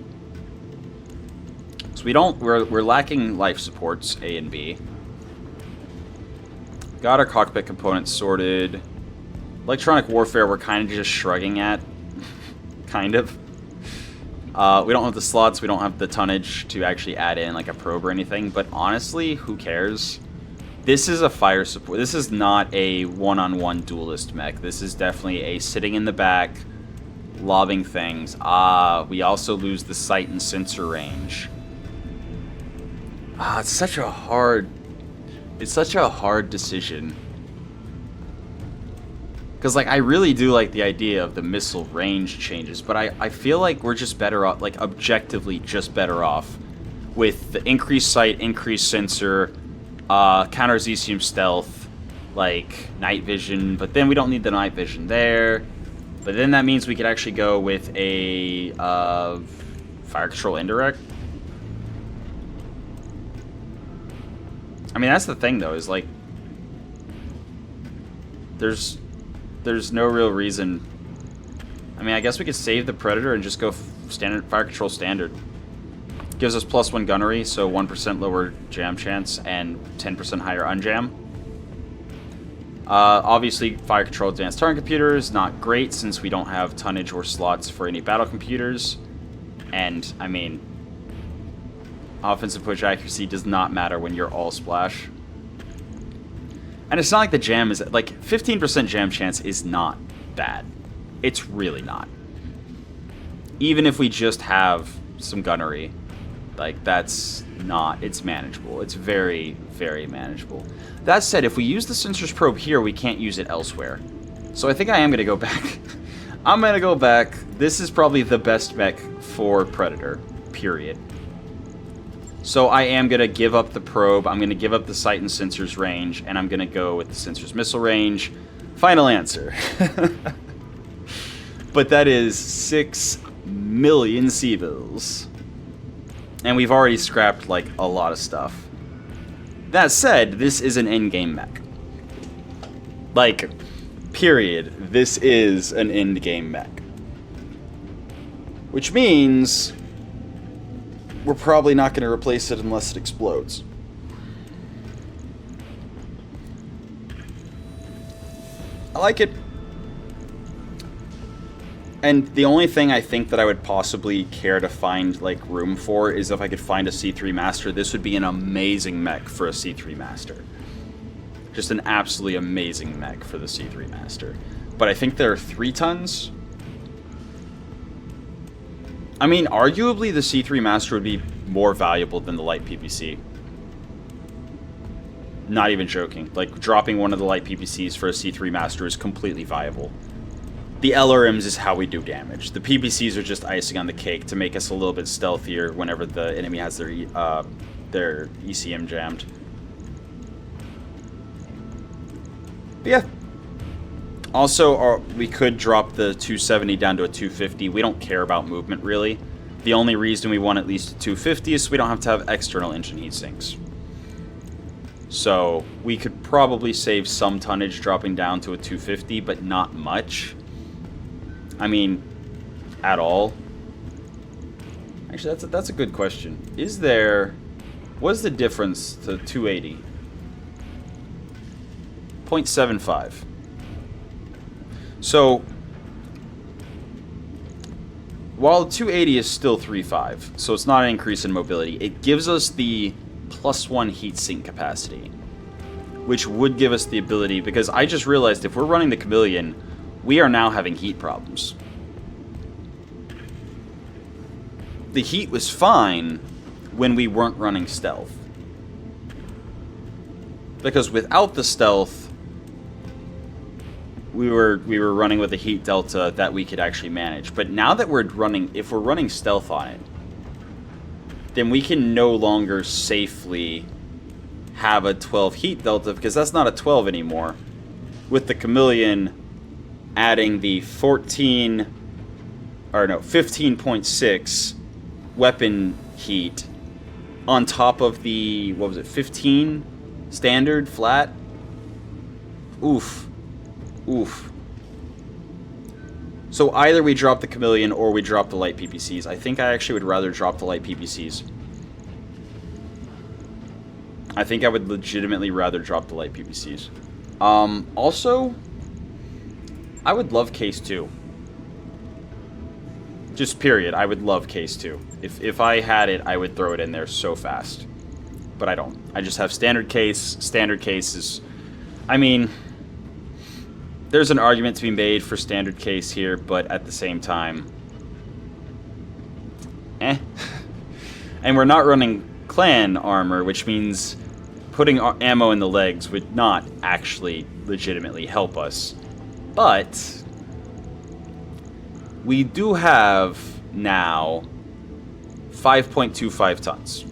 So we're lacking life supports, A and B. Got our cockpit components sorted. Electronic warfare we're kind of just shrugging at. Kind of. We don't have the slots, we don't have the tonnage to actually add in like a probe or anything, but honestly, who cares? This is a fire support. This is not a one-on-one duelist mech. This is definitely a sitting in the back, lobbing things. We also lose the sight and sensor range. It's such a hard decision. Because, like, I really do like the idea of the missile range changes, but I feel like we're just better off, like, objectively just better off with the increased sight, increased sensor, counter Zesium stealth, like, night vision, but then we don't need the night vision there. But then that means we could actually go with a fire control indirect. I mean, that's the thing, though, is, like, there's no real reason. I mean, I guess we could save the Predator and just go standard fire control standard. Gives us +1 gunnery, so 1% lower jam chance and 10% higher unjam. Obviously, fire control advanced target computer is not great since we don't have tonnage or slots for any battle computers. And, I mean, offensive push accuracy does not matter when you're all splash. And it's not like the jam is... Like, 15% jam chance is not bad. It's really not. Even if we just have some gunnery, like, that's not... It's manageable. It's very, very manageable. That said, if we use the sensors probe here, we can't use it elsewhere. So I think I am going to go back. I'm going to go back. This is probably the best mech for Predator, period. So I am going to give up the probe, I'm going to give up the sight and sensors range, and I'm going to go with the sensors missile range. Final answer. But that is 6 million C-bills. And we've already scrapped, like, a lot of stuff. That said, this is an in-game mech. Like, period. This is an in-game mech. Which means... we're probably not going to replace it unless it explodes. I like it. And the only thing I think that I would possibly care to find, like, room for is if I could find a C3 Master. This would be an amazing mech for a C3 Master. Just an absolutely amazing mech for the C3 Master. But I think there are 3 tons. I mean, arguably the C3 Master would be more valuable than the light PPC. Not even joking. Like, dropping one of the light PPCs for a C3 Master is completely viable. The LRMs is how we do damage. The PPCs are just icing on the cake to make us a little bit stealthier whenever the enemy has their ECM jammed. But yeah. Also, we could drop the 270 down to a 250. We don't care about movement, really. The only reason we want at least a 250 is so we don't have to have external engine heat sinks. So, we could probably save some tonnage dropping down to a 250, but not much. I mean, at all. Actually, that's a good question. What is the difference to 280? 0.75. So, while 280 is still 3.5, so it's not an increase in mobility, it gives us the +1 heat sink capacity, which would give us the ability, because I just realized if we're running the Chameleon, we are now having heat problems. The heat was fine when we weren't running stealth. Because without the stealth, we were running with a heat delta that we could actually manage. But now that if we're running stealth on it, then we can no longer safely have a 12 heat delta, because that's not a 12 anymore. With the Chameleon adding the 15.6 weapon heat on top of the, what was it, 15 standard flat? Oof. Oof. So either we drop the Chameleon or we drop the light PPCs. I think I actually would rather drop the light PPCs. I think I would legitimately rather drop the light PPCs. Also, I would love Case 2. Just period. I would love Case 2. If I had it, I would throw it in there so fast. But I don't. I just have standard case. Standard case is... I mean... There's an argument to be made for standard case here, but at the same time... Eh. And we're not running clan armor, which means putting ammo in the legs would not actually legitimately help us. But... we do have, now, 5.25 tons.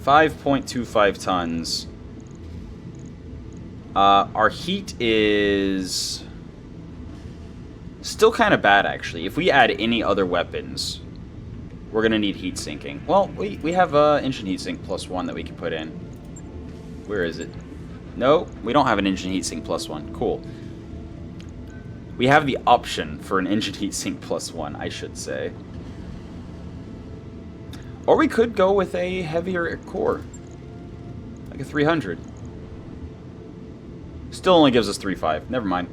5.25 tons. Our heat is still kind of bad, actually. If we add any other weapons, we're going to need heat sinking. Well, we have engine heat sink +1 that we can put in. Where is it? No, we don't have an engine heat sink +1. Cool. We have the option for an engine heat sink +1, I should say. Or we could go with a heavier core. Like a 300. Still only gives us 3.5. Never mind.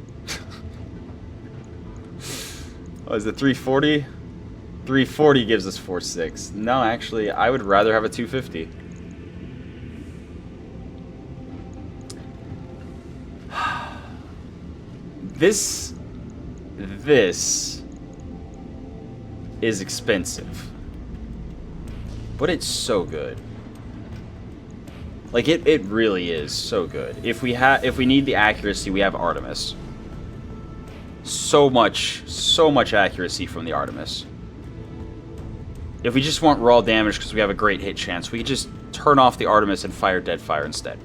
Oh, is it 340? 340 gives us 4.6. No, actually, I would rather have a 250. This is expensive. But it's so good. Like, it really is so good. If we need the accuracy, we have Artemis. So much accuracy from the Artemis. If we just want raw damage because we have a great hit chance, we could just turn off the Artemis and fire Deadfire instead.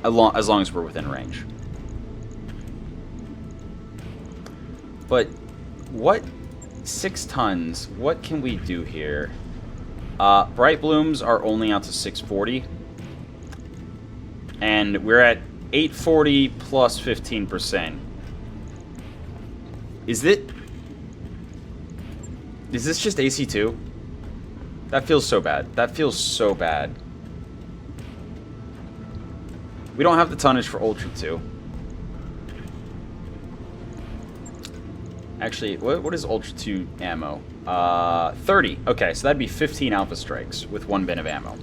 As long as we're within range. But what 6 tons, what can we do here? Bright Blooms are only out to 640. And we're at 840 plus 15%. Is this just AC2? That feels so bad. That feels so bad. We don't have the tonnage for Ultra 2. Actually, what is Ultra 2 ammo? 30. Okay, so that'd be 15 Alpha Strikes with 1 bin of ammo.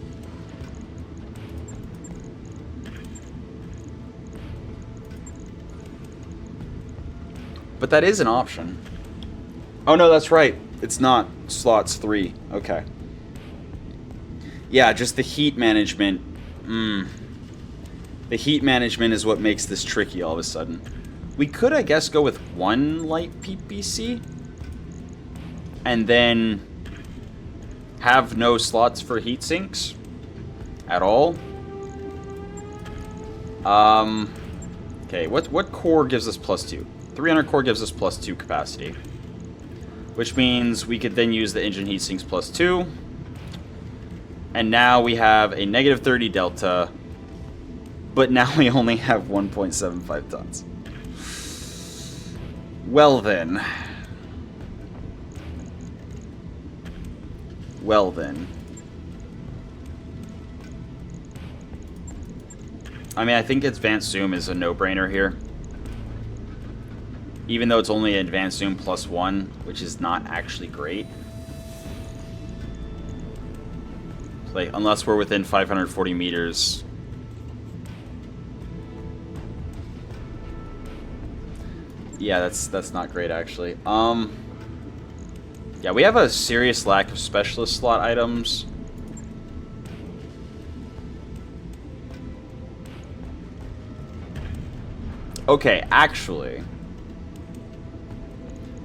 But that is an option. Oh no, that's right. It's not. Slots 3. Okay. Yeah, just the heat management. The heat management is what makes this tricky all of a sudden. We could, I guess, go with 1 light PPC. And then have no slots for heat sinks at all. Okay, what core gives us +2? 300 core gives us +2 capacity. Which means we could then use the engine heat sinks +2. And now we have a -30 delta. But now we only have 1.75 tons. Well then. Well then. I mean, I think Advanced Zoom is a no-brainer here. Even though it's only Advanced Zoom +1, which is not actually great. Like, unless we're within 540 meters. Yeah, that's not great, actually. Yeah, we have a serious lack of specialist slot items. Okay, actually,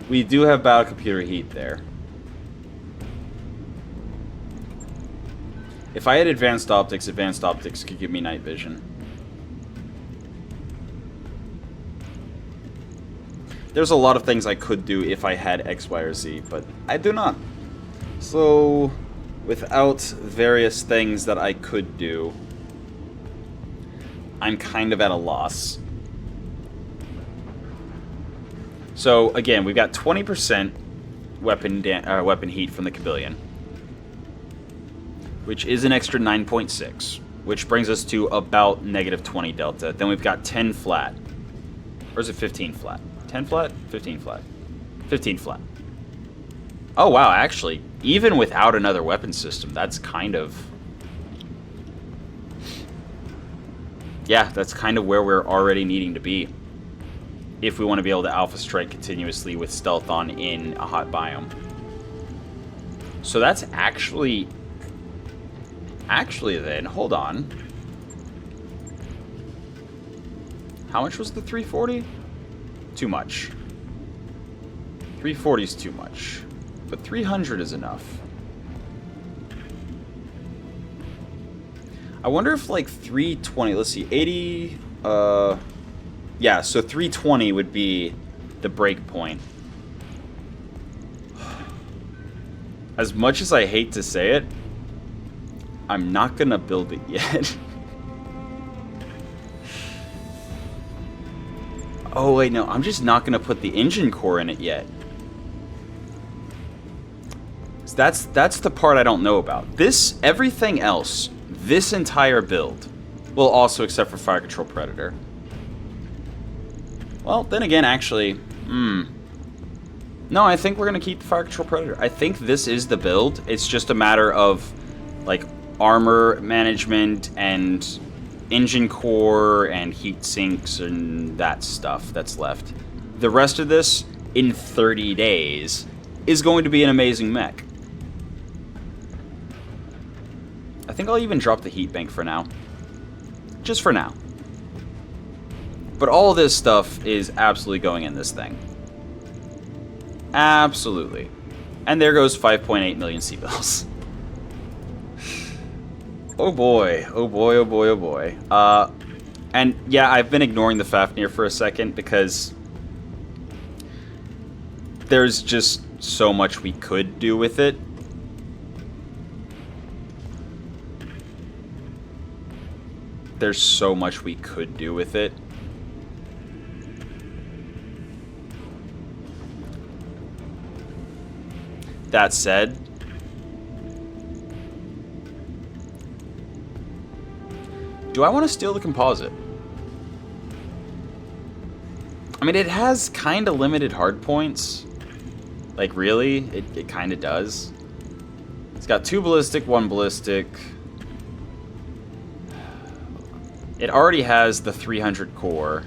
we do have battle computer heat there. If I had advanced optics could give me night vision. There's a lot of things I could do if I had X, Y, or Z, but I do not. So, without various things that I could do, I'm kind of at a loss. So, again, we've got 20% weapon heat from the Cabillion, which is an extra 9.6, which brings us to about negative 20 delta. Then we've got 10 flat. Or is it 15 flat? 10 flat? 15 flat. 15 flat. Oh, wow, actually, even without another weapon system, that's kind of... Yeah, that's kind of where we're already needing to be, if we want to be able to alpha strike continuously with stealth on in a hot biome. So that's actually... Actually, then, hold on. How much was the 340? Too much. 340 is too much. But 300 is enough. I wonder if, like, 320... Let's see, 80... Yeah, so 320 would be the break point. As much as I hate to say it, I'm not gonna build it yet. Oh, wait, no. I'm just not gonna put the engine core in it yet. That's the part I don't know about. Everything else, this entire build, well, also except for Fire Control Predator. Well, then again, actually, no, I think we're gonna keep the Fire Control Predator. I think this is the build. It's just a matter of, like, armor management and engine core and heat sinks and that stuff that's left. The rest of this, in 30 days, is going to be an amazing mech. I think I'll even drop the heat bank for now. Just for now. But all of this stuff is absolutely going in this thing. Absolutely. And there goes 5.8 million C-bills. Oh boy, oh boy, oh boy, oh boy. And yeah, I've been ignoring the Fafnir for a second because there's just so much we could do with it. There's so much we could do with it. That said, do I want to steal the composite? I mean, it has kind of limited hard points. Like, really? It kind of does. It's got 2 ballistic, 1 ballistic. It already has the 300 core.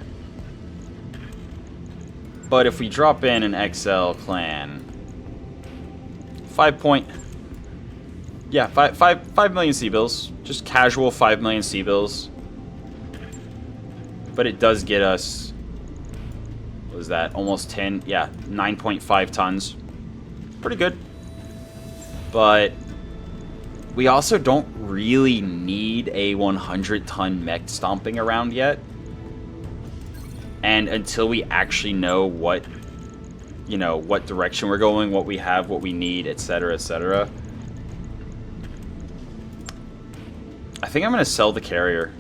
But if we drop in an XL clan... 5 million C-bills. Just casual 5 million C-bills. But it does get us... What was that? Almost 10? Yeah, 9.5 tons. Pretty good. But... we also don't really need a 100-ton mech stomping around yet. And until we actually know what... you know, what direction we're going, what we have, what we need, etc., etc. I think I'm going to sell the carrier.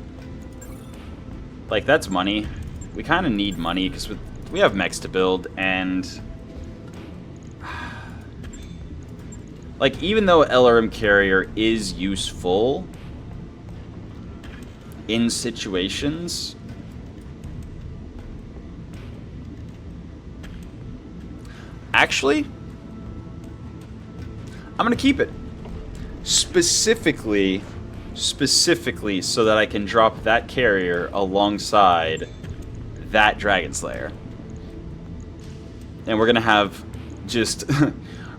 Like, that's money. We kind of need money because we have mechs to build, and... like, even though LRM carrier is useful in situations... actually, I'm going to keep it. Specifically so that I can drop that carrier alongside that Dragon Slayer. And we're going to have just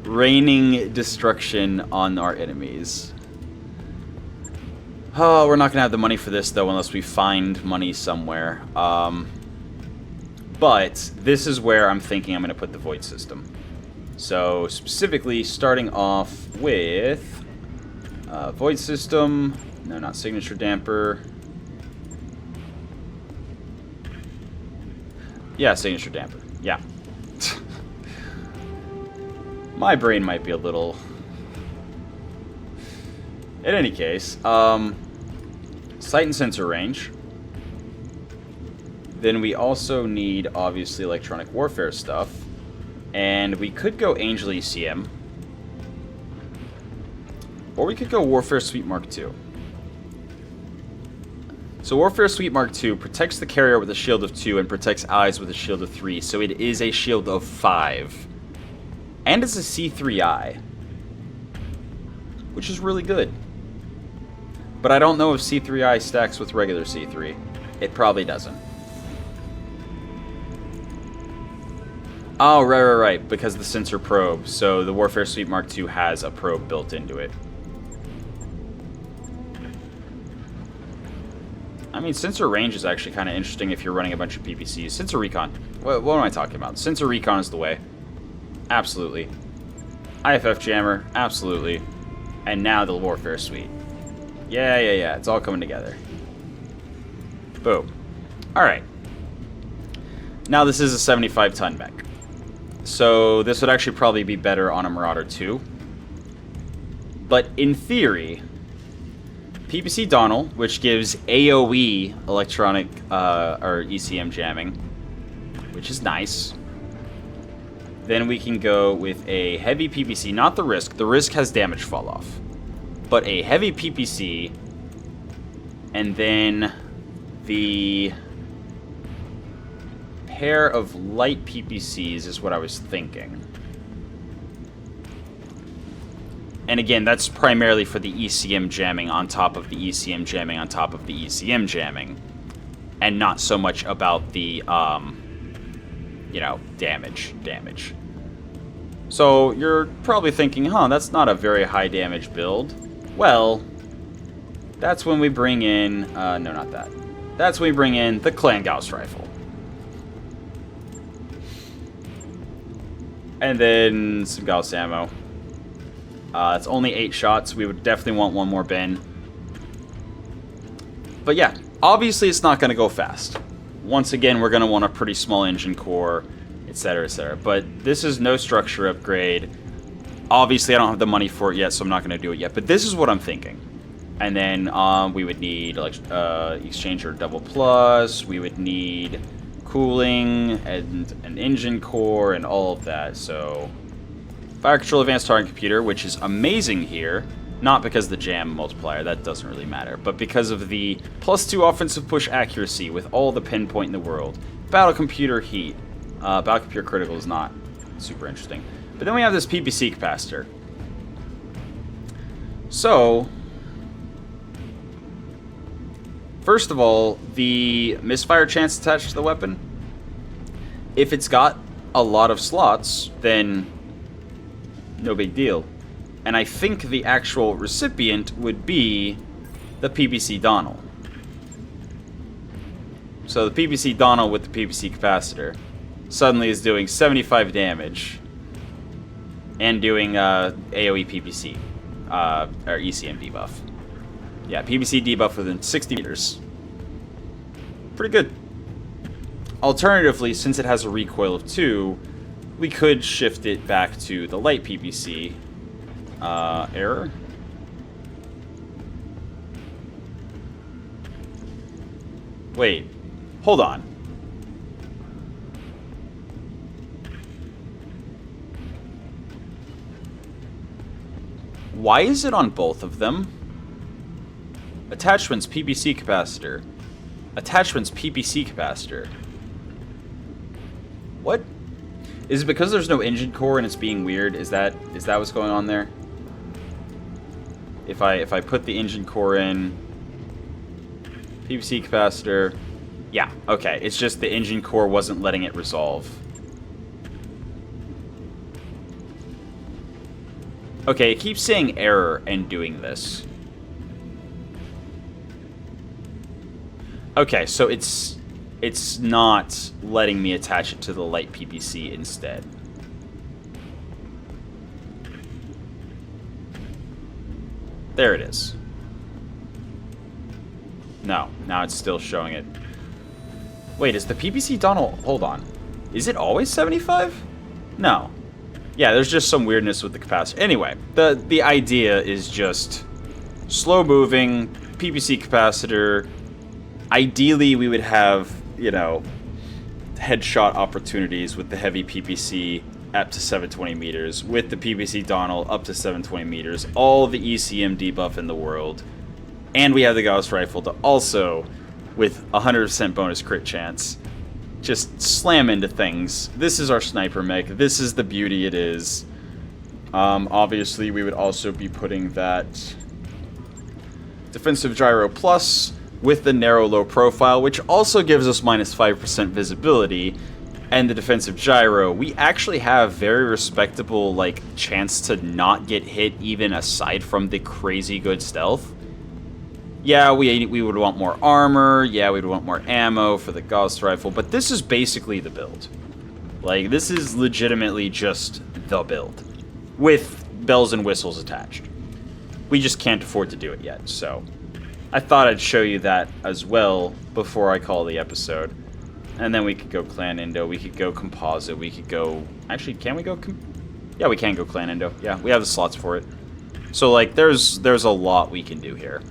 raining destruction on our enemies. Oh, we're not going to have the money for this, though, unless we find money somewhere. But this is where I'm thinking I'm going to put the Void System. So, specifically, starting off with Void System. No, not Signature Damper. Yeah, Signature Damper. Yeah. My brain might be a little In any case, sight and sensor range. Then we also need, obviously, electronic warfare stuff. And we could go Angel ECM. Or we could go Warfare Suite Mark II. So Warfare Suite Mark II protects the carrier with a shield of 2 and protects allies with a shield of 3. So it is a shield of 5. And it's a C3I. Which is really good. But I don't know if C3I stacks with regular C3. It probably doesn't. Oh, right. Because of the sensor probe. So the Warfare Suite Mark II has a probe built into it. I mean, sensor range is actually kind of interesting if you're running a bunch of PPCs. Sensor recon. What am I talking about? Sensor recon is the way. Absolutely. IFF jammer. Absolutely. And now the Warfare Suite. Yeah. It's all coming together. Boom. Alright. Now this is a 75-ton mech. So this would actually probably be better on a Marauder 2. But in theory, PPC Donnel, which gives AoE electronic or ECM jamming, which is nice. Then we can go with a heavy PPC, not the Risk. The Risk has damage fall off. But a heavy PPC, and then the pair of light PPCs is what I was thinking. And again, that's primarily for the ECM jamming on top of the ECM jamming on top of the ECM jamming. And not so much about the, you know, damage. So you're probably thinking, that's not a very high damage build. Well, that's when we bring in, no, not that. That's when we bring in the Clan Gauss rifle. And then some Gauss ammo. It's only 8 shots. We would definitely want one more bin. But yeah, obviously it's not going to go fast. Once again, we're going to want a pretty small engine core, etc., etc. But this is no structure upgrade. Obviously, I don't have the money for it yet, so I'm not going to do it yet. But this is what I'm thinking. And then we would need exchanger double plus. We would need cooling and an engine core and all of that. So fire control advanced target computer, which is amazing here. Not because of the jam multiplier, that doesn't really matter, but because of the +2 offensive push accuracy with all the pinpoint in the world. Battle computer heat. Battle computer critical is not super interesting. But then we have this PPC capacitor. So, first of all, the misfire chance attached to the weapon. If it's got a lot of slots, then no big deal. And I think the actual recipient would be the PPC Donnel. So the PPC Donnel with the PPC capacitor suddenly is doing 75 damage and doing AoE PPC, or ECM debuff. Yeah, PPC debuff within 60 meters. Pretty good. Alternatively, since it has a recoil of 2, we could shift it back to the light PPC. Error? Wait, hold on. Why is it on both of them? Attachments PPC capacitor. Attachments PPC capacitor. What? Is it because there's no engine core and it's being weird? Is that what's going on there? If I put the engine core in, PPC capacitor, yeah, okay. It's just the engine core wasn't letting it resolve. Okay, it keeps saying error and doing this. Okay, so it's not letting me attach it to the light PPC instead. There it is. No, now it's still showing it. Wait, is the PPC Donnel... Hold on. Is it always 75? No. Yeah, there's just some weirdness with the capacitor. Anyway, the idea is just slow moving, PPC capacitor. Ideally, we would have, you know, headshot opportunities with the heavy PPC up to 720 meters, with the PPC Donald up to 720 meters, all the ECM debuff in the world, and we have the Gauss rifle to also, with 100% bonus crit chance, just slam into things. This is our sniper mech. This is the beauty it is. Obviously, we would also be putting that defensive gyro plus with the narrow low profile, which also gives us minus 5% visibility, and the defensive gyro. We actually have very respectable like chance to not get hit, even aside from the crazy good stealth. Yeah, we would want more armor. Yeah, we'd want more ammo for the Gauss rifle, but this is basically the build. Like, this is legitimately just the build, with bells and whistles attached. We just can't afford to do it yet, so I thought I'd show you that as well before I call the episode. And then we could go Clan Indo, we could go Composite, we could go... Actually, can we go... Yeah, we can go Clan Indo. Yeah, we have the slots for it. So, like, there's a lot we can do here.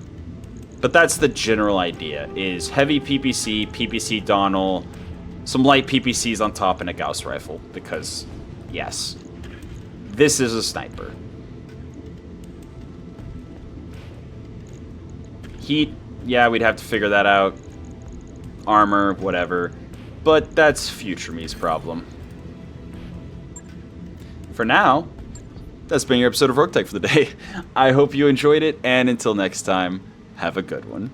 But that's the general idea, is heavy PPC, PPC Donald, some light PPCs on top, and a Gauss rifle. Because, yes, this is a sniper. Heat, yeah, we'd have to figure that out. Armor, whatever. But that's future me's problem. For now, that's been your episode of Roguetech for the day. I hope you enjoyed it, and until next time, have a good one.